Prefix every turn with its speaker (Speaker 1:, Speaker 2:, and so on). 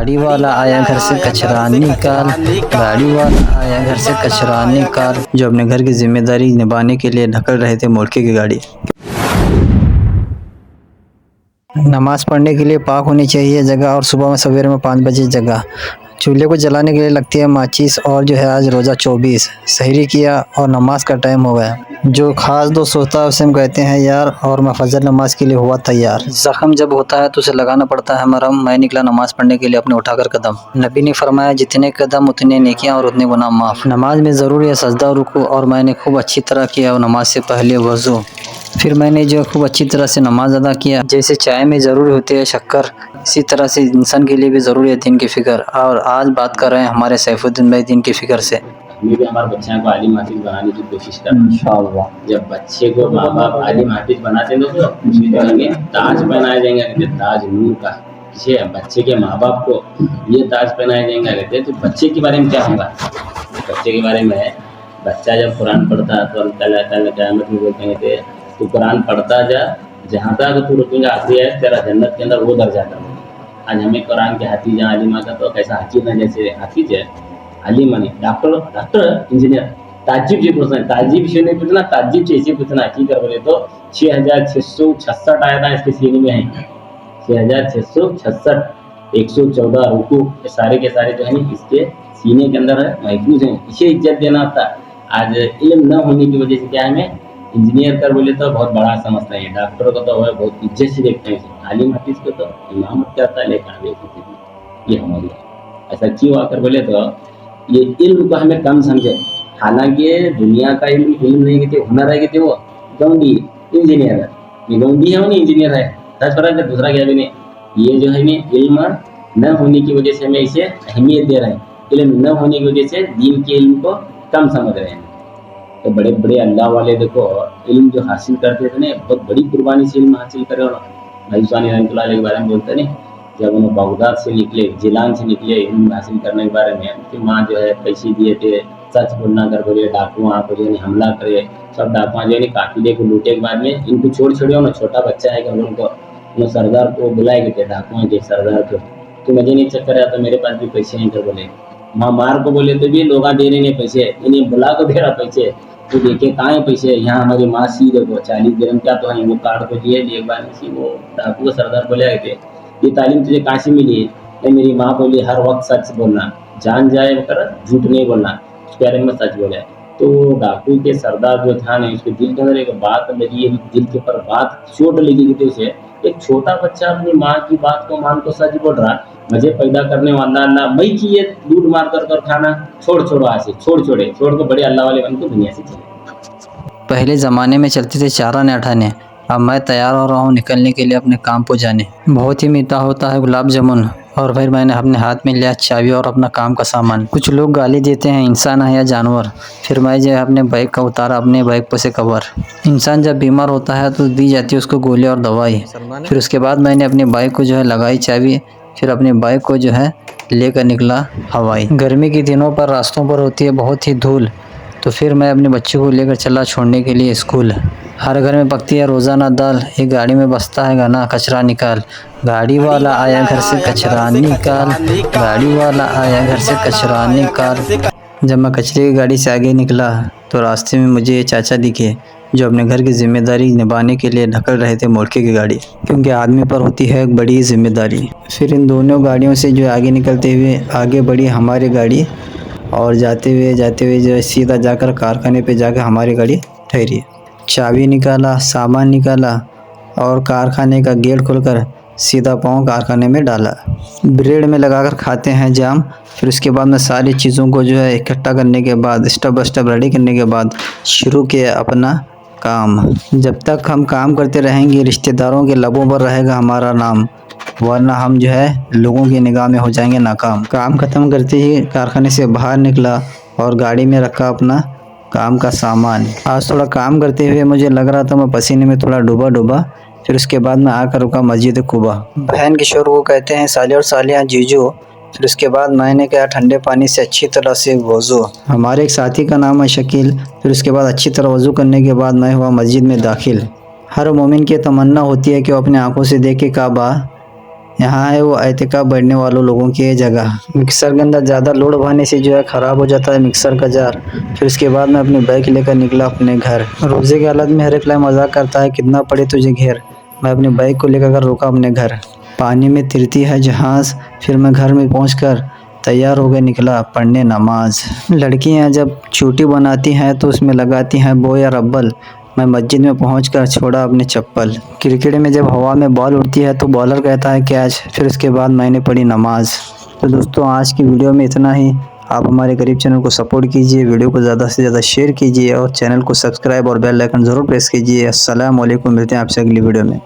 Speaker 1: गाड़ी वाला आया घर से कचरा निकाल, गाड़ी वाला आया घर से कचरा निकाल। जो अपने घर की जिम्मेदारी निभाने के लिए ढकल रहे थे मोल्के की गाड़ी। नमाज पढ़ने के लिए पाक होनी चाहिए जगह, और सुबह में सवेरे में 5 बजे जगह। चूल्हे को जलाने के लिए लगती है माचिस, और जो है आज रोज़ा 24 सहरी किया और नमाज का टाइम हो गया। जो खास दोस्त सोता है उसे हम कहते हैं यार, और मैं फजर नमाज के लिए हुआ तैयार। जख्म जब होता है तो उसे लगाना पड़ता है मरहम। मैं निकला नमाज पढ़ने के लिए अपने उठाकर कदम। नबी ने फरमाया जितने कदम उतने नेकियां और उतने गुनाह माफ़। नमाज में ज़रूरी है सजदा रुकू, और मैंने खूब अच्छी तरह किया। और नमाज से पहले वज़ू, फिर मैंने जो खूब अच्छी तरह से नमाज अदा किया। जैसे चाय में ज़रूरी होती है शक्कर, इसी तरह से इंसान के लिए भी ज़रूरी है दीन की फ़िक्र। और आज बात कर रहे हैं हमारे सैफुद्दीन भाई दीन की फ़िक्र से।
Speaker 2: हमें भी हमारे बच्चों को आलिम हाफिज बनाने की कोशिश करते हैं इंशाअल्लाह। जब बच्चे को माँ बाप आलिम हाफिज बनाते हैं तो उसी तरह ताज पहनाए जाएंगे, कहते ताज नूर का। किसी बच्चे के माँ बाप को ये ताज पहनाए जाएंगे, कहते तो बच्चे के बारे में क्या होगा? बच्चे के बारे में बच्चा जब कुरान पढ़ता है तो अल्लाह ताला क़यामत में बोलते हैं तू कुरान पढ़ता जा, जहाँ तक तू रुकेगा आखिरी है तेरा जन्नत के अंदर वो दर्जा कर। आज हमें कुरान के हाफिज आलिमा का तो कैसा हाफिज है, जैसे हाफिज है आलिम आणि डॉक्टर इंजीनियर ताजीब जी पूछना, ताजीब से नहीं पूछना, ताजीब से ऐसे पूछना की कर बोले तो 6666 आयत इसके सीने में है। 6666 114 रुकू सारे के सारे जो है इसके सीने के अंदर है, महफूज है। इसे इज्जत देना होता। आज इल्म न होने की वजह से क्या है, हमें इंजीनियर कर बोले तो बहुत बड़ा समझता है, डॉक्टर को तो वह बहुत इज्जत से देखते हैं, आलिम हफीज को तो इमामत करता है लेकर। ये हमारी ऐसा क्यों आकर बोले तो ये इल्म को हमें कम समझे। हालांकि दुनिया का इल्म नहीं कहते, हुनर है कहते वो गौंडी इंजीनियर है, ये गौंडी है वो नहीं इंजीनियर है, दस फर्क है, दूसरा क्या भी नहीं। ये जो है इल्म न होने की वजह से हमें इसे अहमियत दे रहे हैं, इल्म न होने की वजह से दीन के इल्म को कम समझ रहे हैं। तो बड़े बड़े अल्लाह वाले देखो इल्म जो हासिल करते थे ना, बहुत बड़ी कुर्बानी से इल्म हासिल करे। भाई सानी रहमतुल्लाह अलैह के बारे में बोलते नहीं, जब उन्हें बगदाद से निकले, जिलान से निकले इल्म हासिल करने के बारे में, उनकी माँ जो है पैसे दिए थे, सच बोलना कर बोले डाकू वहाँ पर जो है हमला करे, सब डाकुआ जो है काफिले को लूटे के बाद में इनको छोड़ियो ना, छोटा बच्चा है उनको सरदार को बुलाए गए थे डाकुआ के सरदार को, तो मुझे नहीं चक्कर आया तो मेरे पास भी पैसे नहीं कर बोले। माँ मार को बोले तो भी लोग दे रहे नहीं पैसे, इन्हें बुला को दे रहा पैसे, तो देखे कहाँ है पैसे, यहाँ हमारी माँ सी देखो 40 दिरहम क्या तो है, वो कार्ड को दिए एक बार सी, वो डाकू सरदार बोले आए थे ये तालीम तुझे कहाँ से मिली है? मेरी माँ बोली हर वक्त सच बोलना, जान जाए कर झूठ नहीं बोलना, उसके बारे में सच बोले। तो डाकू के सरदार जो था नहीं, उसके दिल के अंदर एक बात लगी, दिल के ऊपर बात चोट लगी थी उसे। एक छोटा बच्चा अपनी माँ की बात को मान को सच बोल रहा, मुझे पैदा करने वाला अल्लाह मई की ये दूध मार कर खाना छोड़ो आज से, छोड़ को बड़े अल्लाह वाले बन को दुनिया से चले।
Speaker 1: पहले ज़माने में चलते थे चारा ने अठाने, अब मैं तैयार हो रहा हूँ निकलने के लिए अपने काम को जाने। बहुत ही मीठा होता है गुलाब जामुन, और फिर मैंने अपने हाथ में लिया चाबी और अपना काम का सामान। कुछ लोग गाली देते हैं इंसान है या जानवर, फिर मैं जो अपने बाइक का उतारा अपने बाइक पर से कवर। इंसान जब बीमार होता है तो दी जाती है उसको गोली और दवाई। फिर उसके बाद मैंने अपनी बाइक को जो है लगाई चाबी, फिर अपनी बाइक को जो है लेकर निकला हवाई। गर्मी के दिनों पर रास्तों पर होती है बहुत ही धूल, तो फिर मैं अपने बच्चों को लेकर चला छोड़ने के लिए स्कूल। हर घर में पकती है रोज़ाना दाल, एक गाड़ी में बसता है गाना कचरा निकाल। गाड़ी वाला आया घर से कचरा निकाल, गाड़ी वाला आया घर से कचरा निकाल। जब मैं कचरे की गाड़ी से आगे निकला तो रास्ते में मुझे चाचा दिखे, जो अपने घर की जिम्मेदारी निभाने के लिए ढकल रहे थे मोल्के की गाड़ी, क्योंकि आदमी पर होती है एक बड़ी जिम्मेदारी। फिर इन दोनों गाड़ियों से जो आगे निकलते हुए आगे बढ़ी हमारी गाड़ी, और जाते हुए जो सीधा जाकर कारखाने पे जाकर हमारी गाड़ी ठहरी। चाबी निकाला, सामान निकाला और कारखाने का गेट खोलकर सीधा पाँव कारखाने में डाला। ब्रेड में लगाकर खाते हैं जाम। फिर उसके बाद में सारी चीज़ों को जो है इकट्ठा करने के बाद स्टेप बाय स्टेप रेडी करने के बाद शुरू किया अपना काम। जब तक हम काम करते रहेंगे रिश्तेदारों के लबों पर रहेगा हमारा नाम, वरना हम जो है लोगों की निगाह में हो जाएंगे नाकाम। काम खत्म करते ही कारखाने से बाहर निकला और गाड़ी में रखा अपना काम का सामान। आज थोड़ा काम करते हुए मुझे लग रहा था मैं पसीने में थोड़ा डूबा। फिर उसके बाद मैं आकर रुका मस्जिद कुबा। बहन किशोर को कहते हैं साले और सालियाँ जीजू। फिर उसके बाद मैंने किया ठंडे पानी से अच्छी तरह से वज़ू। हमारे एक साथी का नाम है शकील। फिर उसके बाद अच्छी तरह वज़ू करने के बाद मैं हुआ मस्जिद में दाखिल। हर मोमिन की तमन्ना होती है कि वो अपने आंखों से देखे काबा, यहाँ है वो एहतिकाफ बढ़ने वालों लोगों की ये जगह। मिक्सर के अंदर ज़्यादा लोड भरने से जो है ख़राब हो जाता है मिक्सर का जार। फिर उसके बाद मैं अपनी बाइक लेकर निकला अपने घर। रोज़े की हालत में हर एक मजाक करता है कितना पड़े तुझे घेर। मैं अपनी बाइक को लेकर रुका अपने घर। पानी में तिरती है जहाज़, फिर मैं घर में पहुंचकर तैयार हो गए निकला पढ़ने नमाज। लड़कियां जब चोटी बनाती हैं तो उसमें लगाती हैं बो या रब्बल। मैं मस्जिद में पहुंचकर छोड़ा अपने चप्पल। क्रिकेट में जब हवा में बॉल उड़ती है तो बॉलर कहता है कैच, फिर उसके बाद मैंने पढ़ी नमाज। तो दोस्तों आज की वीडियो में इतना ही। आप हमारे गरीब चैनल को सपोर्ट कीजिए, वीडियो को ज़्यादा से ज़्यादा शेयर कीजिए और चैनल को सब्सक्राइब और बेल आइकन ज़रूर प्रेस कीजिए। अस्सलाम वालेकुम, मिलते हैं आपसे अगली वीडियो में।